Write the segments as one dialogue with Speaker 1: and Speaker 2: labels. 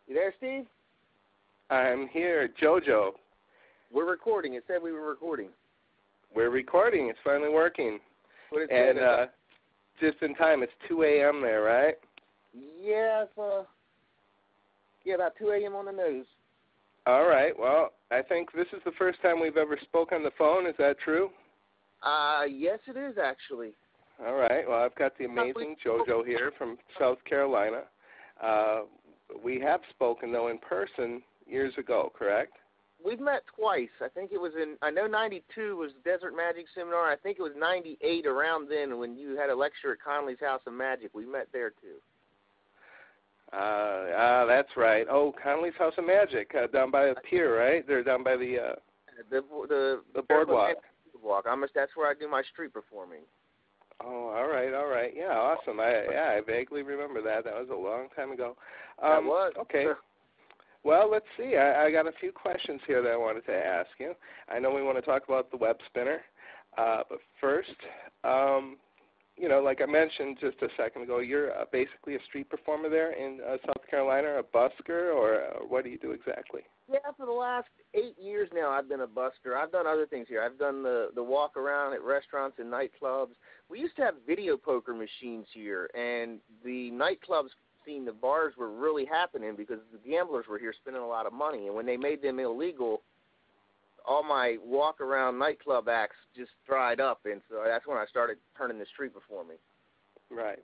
Speaker 1: You there, Steve?
Speaker 2: I'm here, JoeJoe.
Speaker 1: We're recording. It said we were recording.
Speaker 2: We're recording. It's finally working.
Speaker 1: What is
Speaker 2: and
Speaker 1: it?
Speaker 2: Just in time. It's 2 a.m. there, right?
Speaker 1: Yeah, it's, about 2 a.m. on the nose.
Speaker 2: All right. Well, I think this is the first time we've ever spoken on the phone. Is that true?
Speaker 1: Yes, it is, actually.
Speaker 2: All right. Well, I've got the amazing JoeJoe here from South Carolina. We have spoken, though, in person years ago, correct?
Speaker 1: We've met twice. I think it was I know 92 was the Desert Magic Seminar. I think it was 98 around then when you had a lecture at Conley's House of Magic. We met there, too.
Speaker 2: That's right. Oh, Conley's House of Magic, down by the pier, right? They're down by the boardwalk.
Speaker 1: That's where I do my street performing.
Speaker 2: Oh, all right. Yeah, awesome. I vaguely remember that. That was a long time ago.
Speaker 1: That was.
Speaker 2: Okay. Well, let's see. I got a few questions here that I wanted to ask you. I know we want to talk about the web spinner, but first, like I mentioned just a second ago, you're basically a street performer there in South Carolina, a busker, or what do you do exactly?
Speaker 1: Yeah, for the last 8 years now, I've been a busker. I've done other things here. I've done the walk around at restaurants and nightclubs. We used to have video poker machines here, and the nightclubs scene, the bars were really happening because the gamblers were here spending a lot of money. And when they made them illegal, all my walk around nightclub acts just dried up, and so that's when I started turning to street performing.
Speaker 2: Right.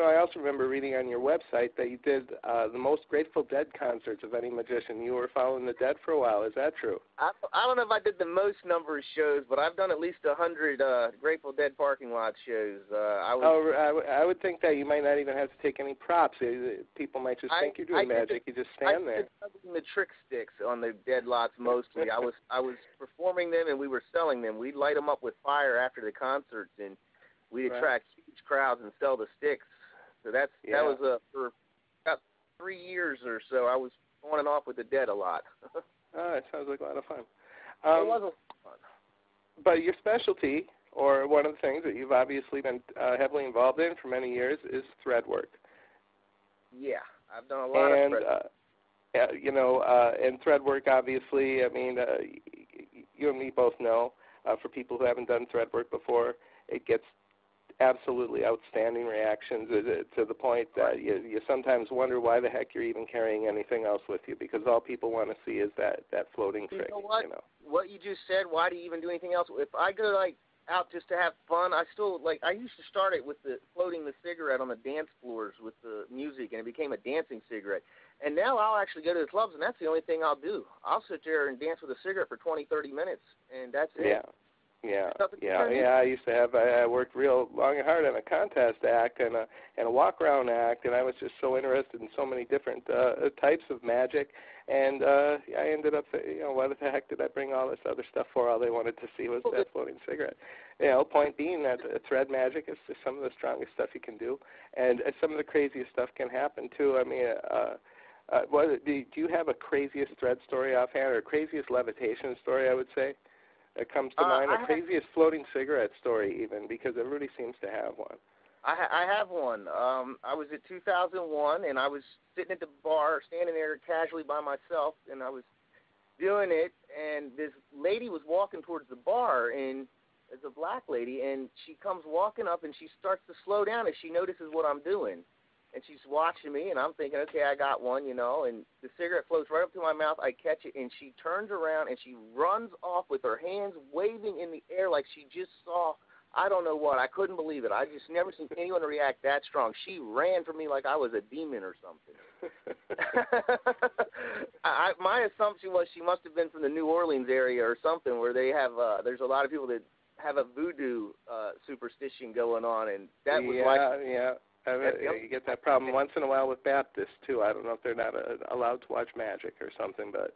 Speaker 2: I also remember reading on your website that you did the most Grateful Dead concerts of any magician. You were following the Dead for a while. Is that true?
Speaker 1: I don't know if I did the most number of shows, but I've done at least 100 Grateful Dead parking lot shows.
Speaker 2: I would think that you might not even have to take any props. People might just think you're doing magic. You just stand there.
Speaker 1: I did the trick sticks on the Dead lots mostly. I was performing them, and we were selling them. We'd light them up with fire after the concerts, and we'd attract huge crowds and sell the sticks. So that was for about 3 years or so. I was on and off with the Dead a lot.
Speaker 2: It sounds like a lot of fun.
Speaker 1: It was a lot of fun.
Speaker 2: But your specialty, or one of the things that you've obviously been heavily involved in for many years, is thread work.
Speaker 1: Yeah, I've done a lot of thread work.
Speaker 2: And thread work, obviously, I mean, you and me both know, for people who haven't done thread work before, it gets absolutely outstanding reactions to the point that you sometimes wonder why the heck you're even carrying anything else with you, because all people want to see is that floating trick.
Speaker 1: You know what? What you just said, why do you even do anything else? If I go out just to have fun, I used to start it with floating the cigarette on the dance floors with the music, and it became a dancing cigarette. And now I'll actually go to the clubs, and that's the only thing I'll do. I'll sit there and dance with a cigarette for 20, 30 minutes, and that's it.
Speaker 2: Yeah. I worked real long and hard on a contest act and a walk around act, and I was just so interested in so many different types of magic. And I ended up, what the heck did I bring all this other stuff for? All they wanted to see was that floating cigarette. Point being that thread magic is just some of the strongest stuff you can do, and some of the craziest stuff can happen too. I mean, do you have a craziest thread story offhand, or craziest levitation story? I would say. That comes to mind, the craziest floating cigarette story even, because everybody seems to have one.
Speaker 1: I have one. I was at 2001, and I was sitting at the bar, standing there casually by myself, and I was doing it, and this lady was walking towards the bar, and it's a black lady, and she comes walking up, and she starts to slow down as she notices what I'm doing. And she's watching me, and I'm thinking, okay, I got one, and the cigarette floats right up to my mouth. I catch it, and she turns around, and she runs off with her hands waving in the air like she just saw, I don't know what. I couldn't believe it. I just never seen anyone react that strong. She ran from me like I was a demon or something. My assumption was she must have been from the New Orleans area or something, where they have there's a lot of people that have a voodoo superstition going on, and that was
Speaker 2: you get that problem once in a while with Baptists, too. I don't know if they're not allowed to watch magic or something, but,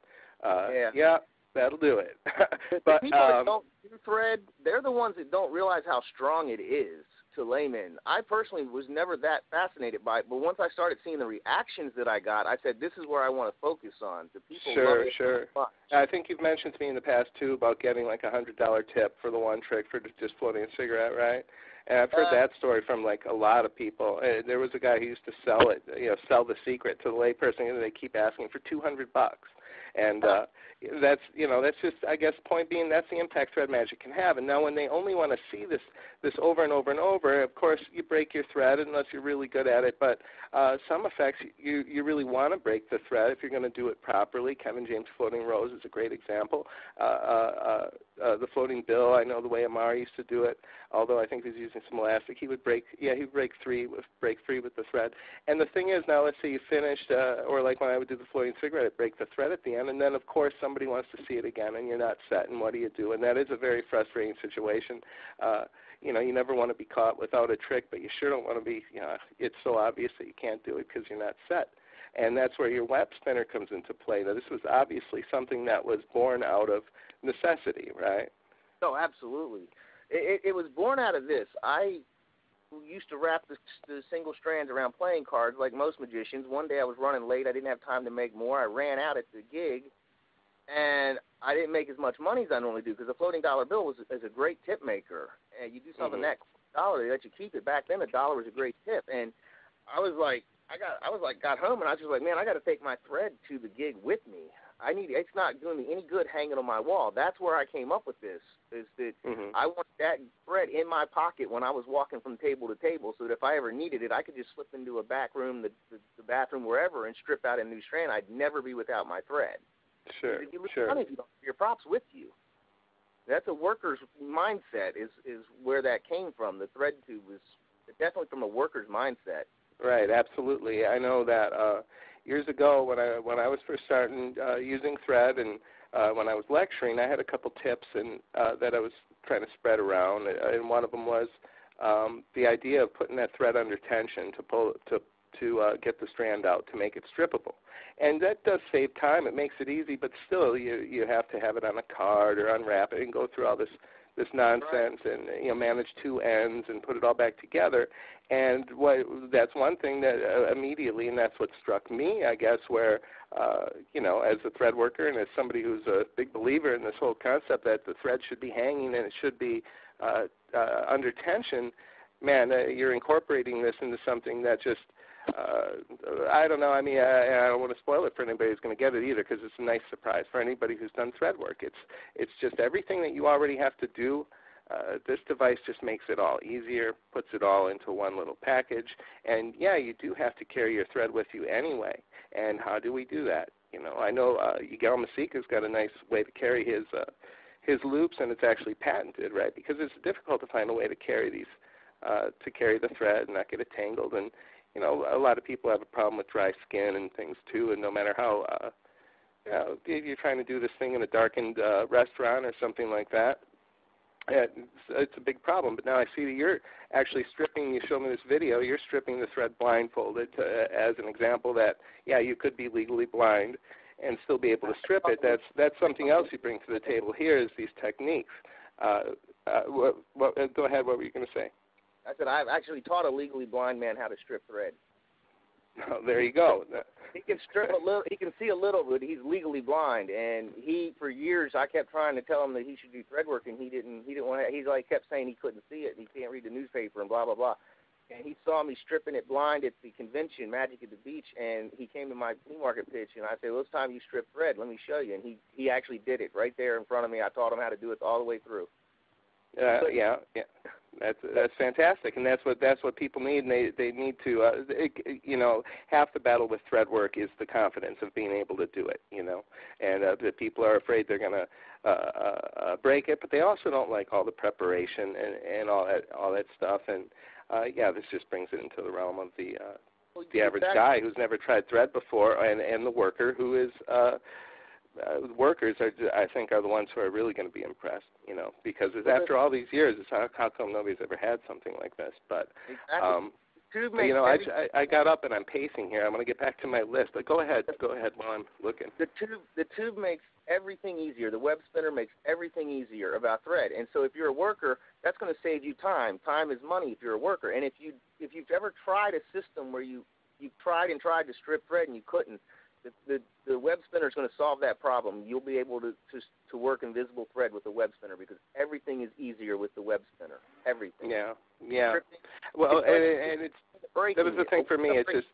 Speaker 2: that'll do it.
Speaker 1: But the people that don't do thread, they're the ones that don't realize how strong it is to laymen. I personally was never that fascinated by it, but once I started seeing the reactions that I got, I said, this is where I want to focus on. The people love it so much.
Speaker 2: I think you've mentioned to me in the past, too, about getting like $100 tip for the one trick for just floating a cigarette, right? And I've heard that story from like a lot of people. There was a guy who used to sell it, sell the secret to the layperson, and they keep asking for $200. And that's just, I guess, point being, that's the impact thread magic can have. And now when they only want to see this over and over and over, of course you break your thread unless you're really good at it. But some effects you really want to break the thread if you're going to do it properly. Kevin James' Floating Rose is a great example. The Floating Bill, I know the way Amar used to do it, although I think he's using some elastic. He would break three with the thread. And the thing is, now let's say you finished, or like when I would do the floating cigarette, I'd break the thread at the end, and then of course somebody wants to see it again, and you're not set, and what do you do? And that is a very frustrating situation. You never want to be caught without a trick, but you sure don't want to be, it's so obvious that you can't do it because you're not set. And that's where your web spinner comes into play. Now, this was obviously something that was born out of necessity, right?
Speaker 1: Oh, absolutely. It was born out of this. I used to wrap the single strands around playing cards like most magicians. One day I was running late. I didn't have time to make more. I ran out at the gig, and I didn't make as much money as I normally do because the floating dollar bill is a great tip maker. And you do something that $1, they let you keep it. Back then, $1 was a great tip. And I was like, got home, and I was just like, man, I got to take my thread to the gig with me. It's not doing me any good hanging on my wall. That's where I came up with this, is that I want that thread in my pocket when I was walking from table to table, so that if I ever needed it, I could just slip into a back room, the bathroom, wherever, and strip out a new strand. I'd never be without my thread.
Speaker 2: Sure.
Speaker 1: You lose money if you don't have your props with you. That's a worker's mindset is where that came from. The thread tube was definitely from a worker's mindset.
Speaker 2: Right, absolutely. I know that years ago when I was first starting using thread, and when I was lecturing, I had a couple tips and that I was trying to spread around, and one of them was the idea of putting that thread under tension to get the strand out to make it strippable. And that does save time. It makes it easy, but still you have to have it on a card or unwrap it and go through all this nonsense, and manage two ends and put it all back together. And that's one thing that immediately, and that's what struck me, I guess, where as a thread worker and as somebody who's a big believer in this whole concept that the thread should be hanging and it should be under tension. Man, you're incorporating this into something that just I don't know. I mean, I don't want to spoil it for anybody who's going to get it either, because it's a nice surprise for anybody who's done thread work. It's just everything that you already have to do. This device just makes it all easier, puts it all into one little package. And, yeah, you do have to carry your thread with you anyway. And how do we do that? I know Yigal Masika's got a nice way to carry his loops, and it's actually patented, right? Because it's difficult to find a way to carry the thread and not get it tangled. And a lot of people have a problem with dry skin and things too, and no matter how you're trying to do this thing in a darkened restaurant or something like that, it's a big problem. But now I see that you're actually stripping. You showed me this video. You're stripping the thread blindfolded as an example that, you could be legally blind and still be able to strip it. That's something else you bring to the table here is these techniques. Go ahead. What were you going to say?
Speaker 1: I said I've actually taught a legally blind man how to strip thread.
Speaker 2: Oh, there you go.
Speaker 1: He can strip a little. He can see a little, but he's legally blind. And for years, I kept trying to tell him that he should do thread work, and he didn't want to. He kept saying he couldn't see it, and he can't read the newspaper, and blah blah blah. And he saw me stripping it blind at the convention, Magic at the Beach, and he came to my flea market pitch, and I said, well, it's time you strip thread. Let me show you. And he actually did it right there in front of me. I taught him how to do it all the way through.
Speaker 2: Yeah. That's fantastic, and that's what people need. And they need to, half the battle with thread work is the confidence of being able to do it. And the people are afraid they're going to break it, but they also don't like all the preparation and all that stuff. And this just brings it into the realm of the average guy who's never tried thread before, and the worker who is. Workers I think are the ones who are really going to be impressed, because after all these years, it's how come nobody's ever had something like this. But I got up and I'm pacing here. I'm going to get back to my list. But go ahead while I'm looking.
Speaker 1: The tube makes everything easier. The web spinner makes everything easier about thread. And so if you're a worker, that's going to save you time. Time is money if you're a worker. And if you've ever tried a system where you've tried and tried to strip thread and you couldn't, the web spinner is going to solve that problem. You'll be able to work invisible thread with the web spinner because everything is easier with the web spinner. Everything.
Speaker 2: Yeah. Well, and it's that was the thing for me. It's just.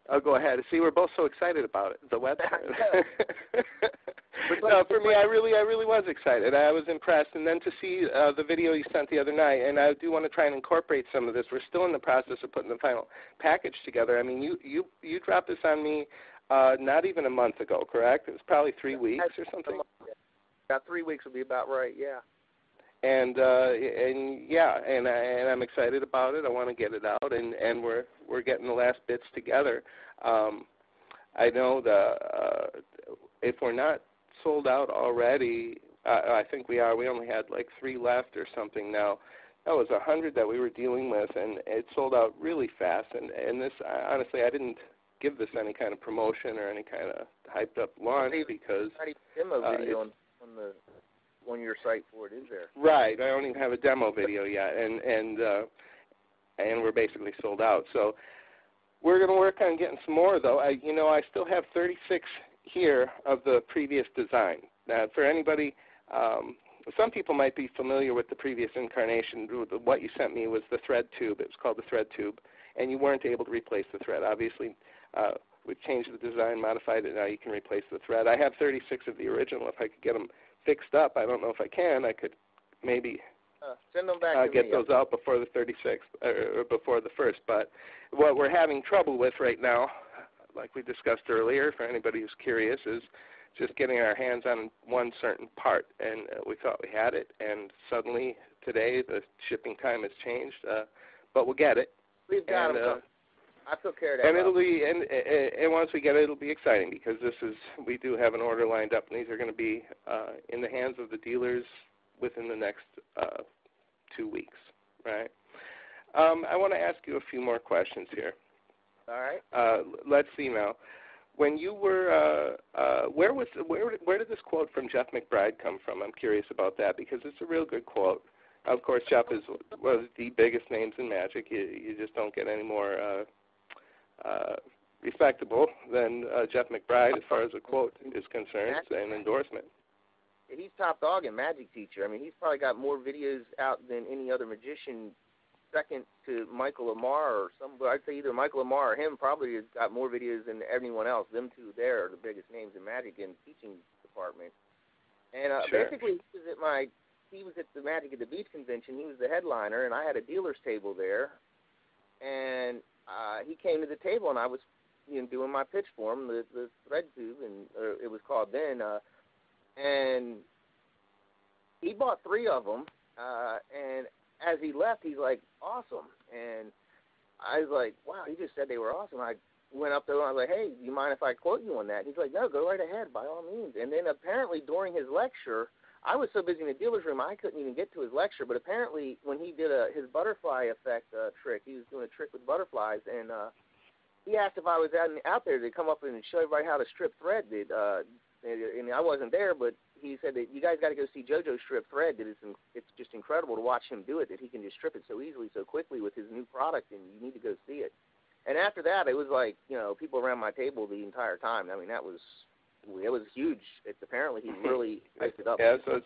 Speaker 2: Oh, go ahead. See, we're both so excited about it. The web spinner. No, for me, I really was excited. I was impressed, and then to see the video you sent the other night, and I do want to try and incorporate some of this. We're still in the process of putting the final package together. I mean, you dropped this on me not even a month ago, correct? It was probably 3 weeks or something.
Speaker 1: About 3 weeks would be about right, yeah.
Speaker 2: And I'm excited about it. I want to get it out, and we're getting the last bits together. I know if we're not sold out already, I think we are. We only had like 3 left or something now. That was 100 that we were dealing with, and it sold out really fast. And this, honestly, I didn't give this any kind of promotion or any kind of hyped up launch because
Speaker 1: not even demo video on your site for it, is there?
Speaker 2: Right. I don't even have a demo video yet, and we're basically sold out. So we're going to work on getting some more, though. I still have 36 here of the previous design. Now, for anybody, some people might be familiar with the previous incarnation. What you sent me was the thread tube. It was called the thread tube, and you weren't able to replace the thread. Obviously, we've changed the design, modified it. Now you can replace the thread. I have 36 of the original. If I could get them fixed up, I don't know if I can. I could maybe
Speaker 1: send them back to
Speaker 2: get those out before the 36th or before the 1st. But what we're having trouble with right now, like we discussed earlier, for anybody who's curious, is just getting our hands on one certain part. And we thought we had it, and suddenly today the shipping time has changed. But we'll get it.
Speaker 1: We've got them. I took care of that.
Speaker 2: And it'll be, and once we get it, it'll be exciting because we do have an order lined up, and these are going to be in the hands of the dealers within the next 2 weeks, right? I want to ask you a few more questions here.
Speaker 1: All right.
Speaker 2: Let's see now. When you were, where did this quote from Jeff McBride come from? I'm curious about that because it's a real good quote. Of course, Jeff is one of the biggest names in magic. You just don't get any more respectable than Jeff McBride as far as a quote is concerned, an endorsement.
Speaker 1: He's top dog in Magic Teacher. I mean, he's probably got more videos out than any other magician, second to Michael Lamar or somebody. I'd say either Michael Lamar or him probably has got more videos than anyone else. Them two there are the biggest names in Magic in teaching department. And basically, he was at the Magic at the Beach convention. He was the headliner, and I had a dealer's table there. And he came to the table, and I was doing my pitch for him, the thread tube, and it was called then. And he bought 3 of them, and as he left, he's like, awesome. And I was like, wow, he just said they were awesome. I went up there, and I was like, hey, do you mind if I quote you on that? And he's like, no, go right ahead, by all means. And then apparently during his lecture, I was so busy in the dealer's room, I couldn't even get to his lecture. But apparently when he did his butterfly effect trick, he was doing a trick with butterflies, and he asked if I was out there to come up and show everybody how to strip thread. And I wasn't there, but he said that you guys got to go see JoeJoe strip thread. That it's just incredible to watch him do it, that he can just strip it so easily, so quickly with his new product, and you need to go see it. And after that, it was like, people around my table the entire time. I mean, it was huge. Apparently he really hyped it up.
Speaker 2: Yeah, so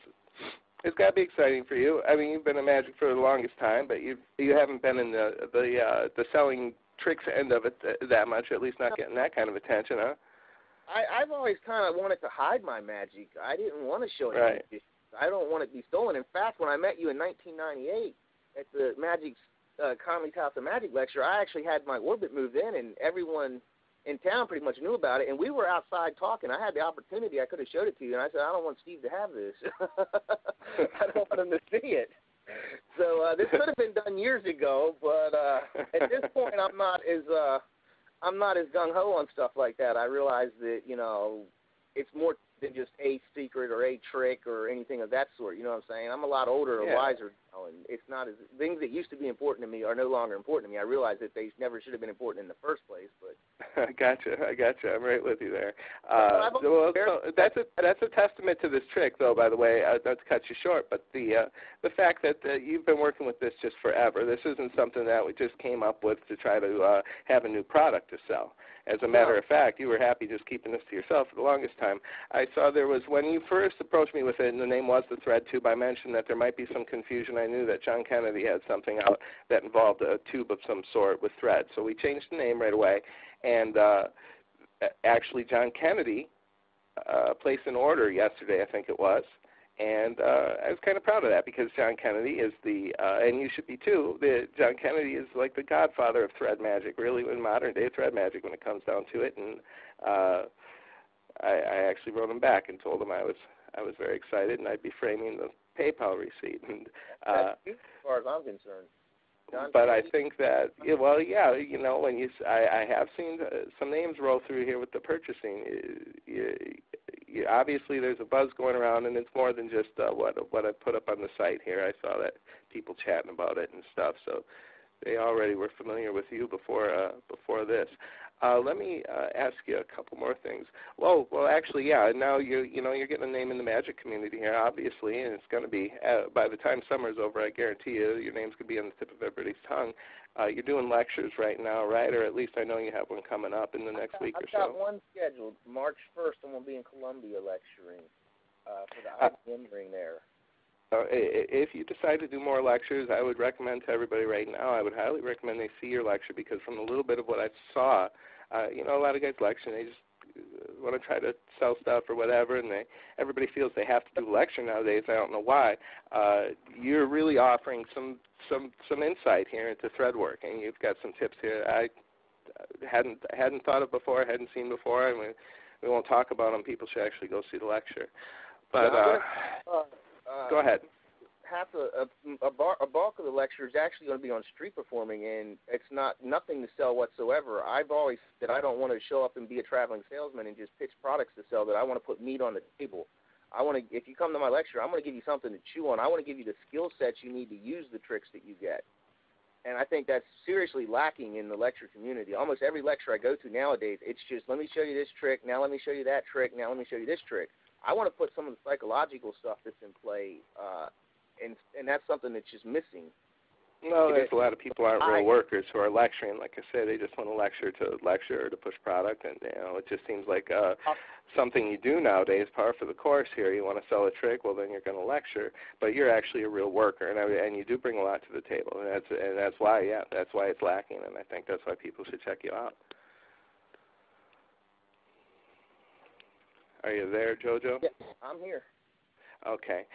Speaker 2: it's got to be exciting for you. I mean, you've been in Magic for the longest time, but you haven't been in the selling tricks end of it that much, at least not getting that kind of attention, huh?
Speaker 1: I've always kind of wanted to hide my magic. I didn't want to show it.
Speaker 2: Right.
Speaker 1: I don't want it to be stolen. In fact, when I met you in 1998 at the Magic's Conley's House of Magic lecture, I actually had my orbit moved in, and everyone in town pretty much knew about it. And we were outside talking. I had the opportunity. I could have showed it to you, and I said, I don't want Steve to have this. I don't want him to see it. So this could have been done years ago, but at this point, I'm not as gung-ho on stuff like that. I realize that, it's more than just a secret or a trick or anything of that sort. You know what I'm saying? I'm a lot older or wiser now, and it's not as things that used to be important to me are no longer important to me. I realize that they never should have been important in the first place, but
Speaker 2: I gotcha. I'm right with you there. So that's a testament to this trick, though. By the way, not to cut you short, but the fact that you've been working with this just forever. This isn't something that we just came up with to try to have a new product to sell. As a matter of fact, you were happy just keeping this to yourself for the longest time. I saw there was, when you first approached me with it, and the name was the Thread Tube, I mentioned that there might be some confusion. I knew that John Kennedy had something out that involved a tube of some sort with thread. So we changed the name right away. And actually, John Kennedy placed an order yesterday, I think it was. And I was kind of proud of that because John Kennedy is and you should be too, John Kennedy is like the godfather of thread magic, really, in modern-day thread magic when it comes down to it. And I actually wrote him back and told him I was very excited and I'd be framing the PayPal receipt. And
Speaker 1: as far as I'm concerned.
Speaker 2: But I think that, when I have seen some names roll through here with the purchasing. Obviously, there's a buzz going around, and it's more than just what I put up on the site here. I saw that people chatting about it and stuff, so they already were familiar with you before this. Let me ask you a couple more things. Well, actually, yeah. Now you're getting a name in the magic community here, obviously, and it's going to be by the time summer's over. I guarantee you, your name's going to be on the tip of everybody's tongue. You're doing lectures right now, right? Or at least I know you have one coming up in the next week or so.
Speaker 1: I've got one scheduled, March 1st. I'm going to be in Columbia lecturing for the IBM ring there.
Speaker 2: If you decide to do more lectures, I would recommend to everybody right now, I would highly recommend they see your lecture because from a little bit of what I saw, a lot of guys lecture and they just want to try to sell stuff or whatever, and everybody feels they have to do a lecture nowadays. I don't know why. You're really offering some insight here into thread work, and you've got some tips here I hadn't thought of before, hadn't seen before, and we won't talk about them. People should actually go see the lecture. But go ahead.
Speaker 1: A bulk of the lecture is actually going to be on street performing, and it's nothing to sell whatsoever. I've always said I don't want to show up and be a traveling salesman and just pitch products to sell. That I want to put meat on the table. If you come to my lecture, I'm going to give you something to chew on. I want to give you the skill sets you need to use the tricks that you get. And I think that's seriously lacking in the lecture community. Almost every lecture I go to nowadays, it's just, let me show you this trick, now let me show you that trick, now let me show you this trick. I want to put some of the psychological stuff that's in play, and that's something that's just missing.
Speaker 2: Well, there's a lot of people aren't real workers who are lecturing. Like I said, they just want to lecture or to push product, and it just seems like something you do nowadays, par for the course here. You want to sell a trick, well, then you're going to lecture, but you're actually a real worker, and you do bring a lot to the table, and that's why it's lacking, and I think that's why people should check you out. Are you there, JoeJoe?
Speaker 1: Yeah, I'm here.
Speaker 2: Okay.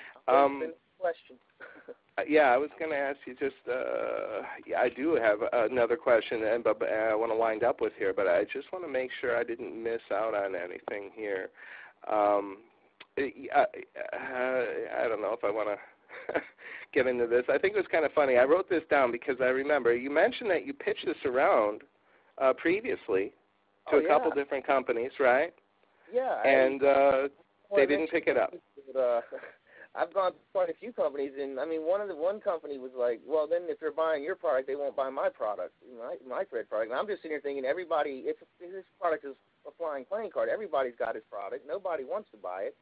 Speaker 1: Question.
Speaker 2: Yeah, I was going to ask you just, I do have another question, but I want to wind up with here, but I just want to make sure I didn't miss out on anything here. I don't know if I want to get into this. I think it was kind of funny. I wrote this down because I remember you mentioned that you pitched this around previously to a couple different companies, right?
Speaker 1: Yeah.
Speaker 2: And they didn't pick it up.
Speaker 1: I've gone to quite a few companies, and I mean, one company was like, well, then if they're buying your product, they won't buy my product, my thread product. And I'm just sitting here thinking, everybody, if this product is a flying playing card, everybody's got his product. Nobody wants to buy it,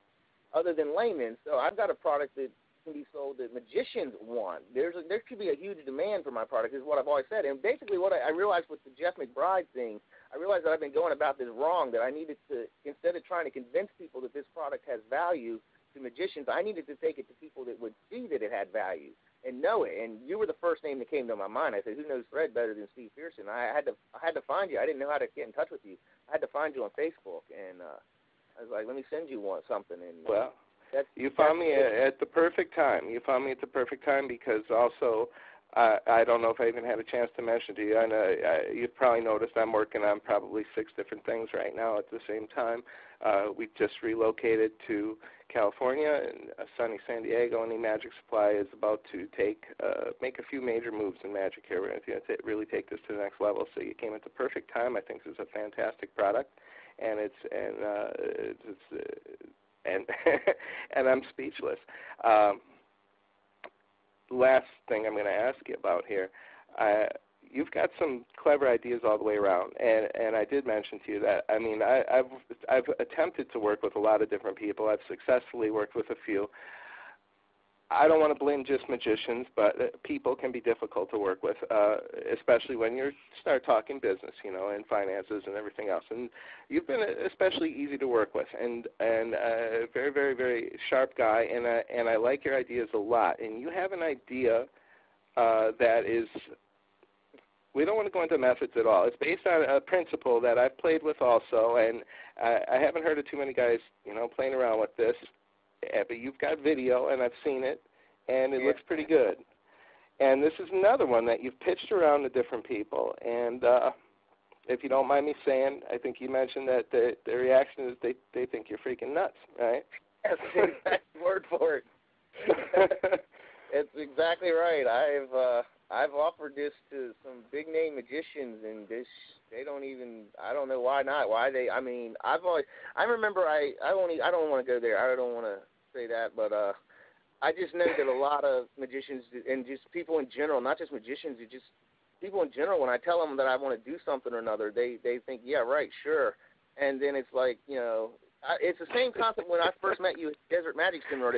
Speaker 1: other than laymen. So I've got a product that can be sold that magicians want. There could be a huge demand for my product, is what I've always said. And basically, what I realized with the Jeff McBride thing, I realized that I've been going about this wrong. That I needed to, instead of trying to convince people that this product has value to magicians, I needed to take it to people that would see that it had value and know it. And you were the first name that came to my mind. I said, who knows thread better than Steve Fearson? I had to find you. I didn't know how to get in touch with you. I had to find you on Facebook, and I was like, let me send you something. And
Speaker 2: well, you found me at the perfect time. You found me at the perfect time because also I don't know if I even had a chance to mention to you. I know you've probably noticed I'm working on probably 6 different things right now at the same time. We just relocated to California and sunny San Diego, and eMagic Supply is about to make a few major moves in magic here. We're going to really take this to the next level. So you came at the perfect time. I think this is a fantastic product, and and I'm speechless. Last thing I'm going to ask you about here. you've got some clever ideas all the way around, and I did mention to you that, I mean, I've attempted to work with a lot of different people. I've successfully worked with a few. I don't want to blame just magicians, but people can be difficult to work with, especially when you start talking business, you know, and finances and everything else. And you've been especially easy to work with, and a very, very, very sharp guy, and I like your ideas a lot. And you have an idea that is, we don't want to go into methods at all. It's based on a principle that I've played with also, and I haven't heard of too many guys, you know, playing around with this. But you've got video, and I've seen it, and it looks pretty good. And this is another one that you've pitched around to different people. And if you don't mind me saying, I think you mentioned that the reaction is they think you're freaking nuts, right?
Speaker 1: That's the exact word for it. It's exactly right. I've offered this to some big name magicians, and they don't even, I don't know why not. Why they, I mean, I remember I don't want to go there. I don't want to say that, but I just know that a lot of magicians and just people in general, not just magicians, it's just people in general, when I tell them that I want to do something or another, they think, yeah, right, sure. And then it's like, you know, it's the same concept when I first met you at Desert Magic Seminar.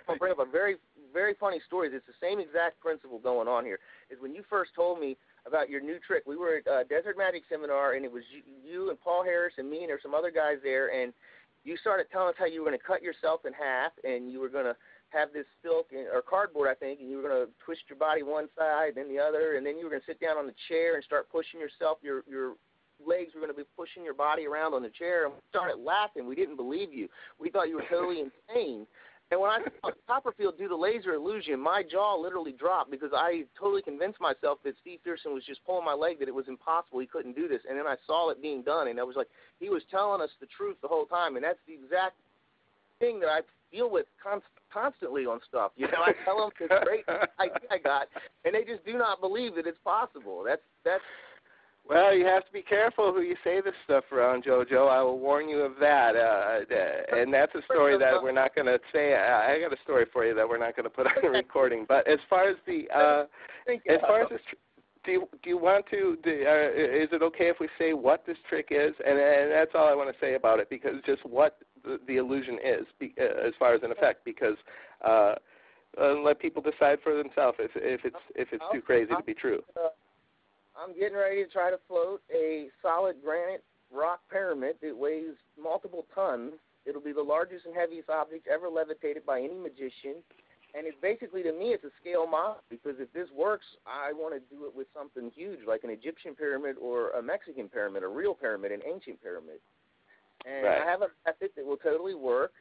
Speaker 1: I'll bring up a very, very funny story. It's the same exact principle going on here. Is when you first told me about your new trick, we were at Desert Magic Seminar, and it was you and Paul Harris and me, and there were some other guys there, and you started telling us how you were going to cut yourself in half, and you were going to have this silk or cardboard, I think, and you were going to twist your body one side, then the other, and then you were going to sit down on the chair and start pushing yourself. Your legs were going to be pushing your body around on the chair, and we started laughing. We didn't believe you. We thought you were totally insane. And when I saw Copperfield do the laser illusion, my jaw literally dropped because I totally convinced myself that Steve Fearson was just pulling my leg, that it was impossible. He couldn't do this. And then I saw it being done, and I was like, he was telling us the truth the whole time. And that's the exact thing that I deal with constantly on stuff. You know, I tell them this great idea I got, and they just do not believe that it's possible. That's
Speaker 2: Well, you have to be careful who you say this stuff around, JoeJoe. I will warn you of that. And that's a story that we're not going to say. I got a story for you that we're not going to put on the recording. But as far as this, do you want to? Is it okay if we say what this trick is? And that's all I want to say about it, because just what the illusion is, as far as an effect, because let people decide for themselves if it's too crazy to be true.
Speaker 1: I'm getting ready to try to float a solid granite rock pyramid that weighs multiple tons. It'll be the largest and heaviest object ever levitated by any magician. And it's basically, to me, it's a scale model, because if this works, I want to do it with something huge, like an Egyptian pyramid or a Mexican pyramid, a real pyramid, an ancient pyramid. And right. I have a method that will totally work.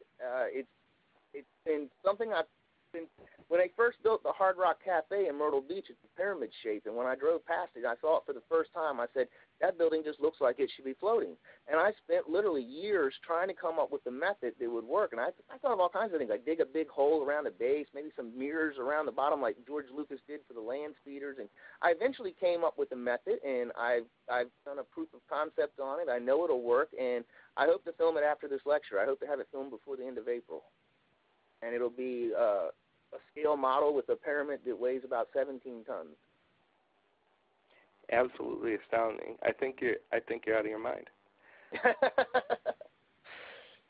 Speaker 1: It's been something I've been, when I first built the Hard Rock Cafe in Myrtle Beach, it's a pyramid shape, and when I drove past it, I saw it for the first time. I said, that building just looks like it should be floating. And I spent literally years trying to come up with a method that would work, and I thought of all kinds of things. I dig a big hole around the base, maybe some mirrors around the bottom like George Lucas did for the land speeders, and I eventually came up with a method, and I've done a proof of concept on it. I know it'll work, and I hope to film it after this lecture. I hope to have it filmed before the end of April. And it'll be a scale model with a pyramid that weighs about 17 tons.
Speaker 2: Absolutely astounding. I think you're out of your mind.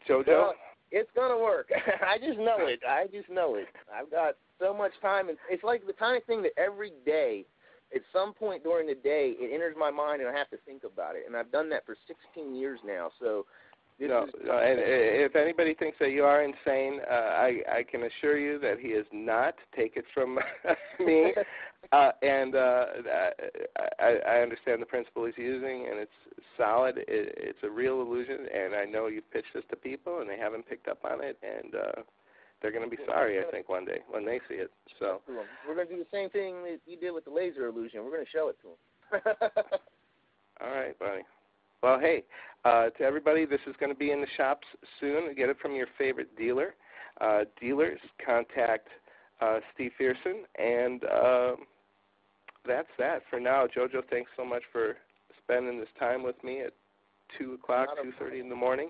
Speaker 2: JoeJoe?
Speaker 1: Well, it's gonna work. I just know it. I've got so much time, and it's like the kind of thing that every day, at some point during the day, it enters my mind, and I have to think about it. And I've done that for 16 years now. So.
Speaker 2: No, and if anybody thinks that you are insane, I can assure you that he is not. Take it from me. And I understand the principle he's using, and it's solid. It's a real illusion, and I know you've pitched this to people, and they haven't picked up on it, and they're going to be sorry, I think, one day when they see it. So
Speaker 1: we're going to do the same thing that you did with the laser illusion. We're going to show it to them.
Speaker 2: All right, buddy. Well, hey, to everybody, this is going to be in the shops soon. Get it from your favorite dealer. Dealers, contact Steve Fearson. And that's that for now. JoeJoe, thanks so much for spending this time with me at 2 o'clock, 2:30 in the morning.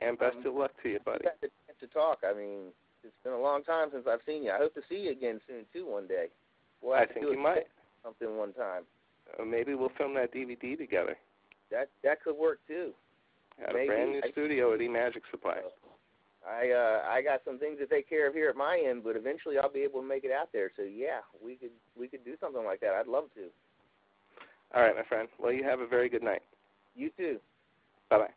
Speaker 2: And best of luck to you, buddy.
Speaker 1: We got the chance to talk. I mean, it's been a long time since I've seen you. I hope to see you again soon, too, one day.
Speaker 2: I think you might.
Speaker 1: Something one time.
Speaker 2: Maybe we'll film that DVD together.
Speaker 1: That could work too.
Speaker 2: Got a brand new studio at E-Magic Supply.
Speaker 1: I got some things to take care of here at my end, but eventually I'll be able to make it out there. So yeah, we could do something like that. I'd love to.
Speaker 2: All right, my friend. Well, you have a very good night.
Speaker 1: You too.
Speaker 2: Bye-bye.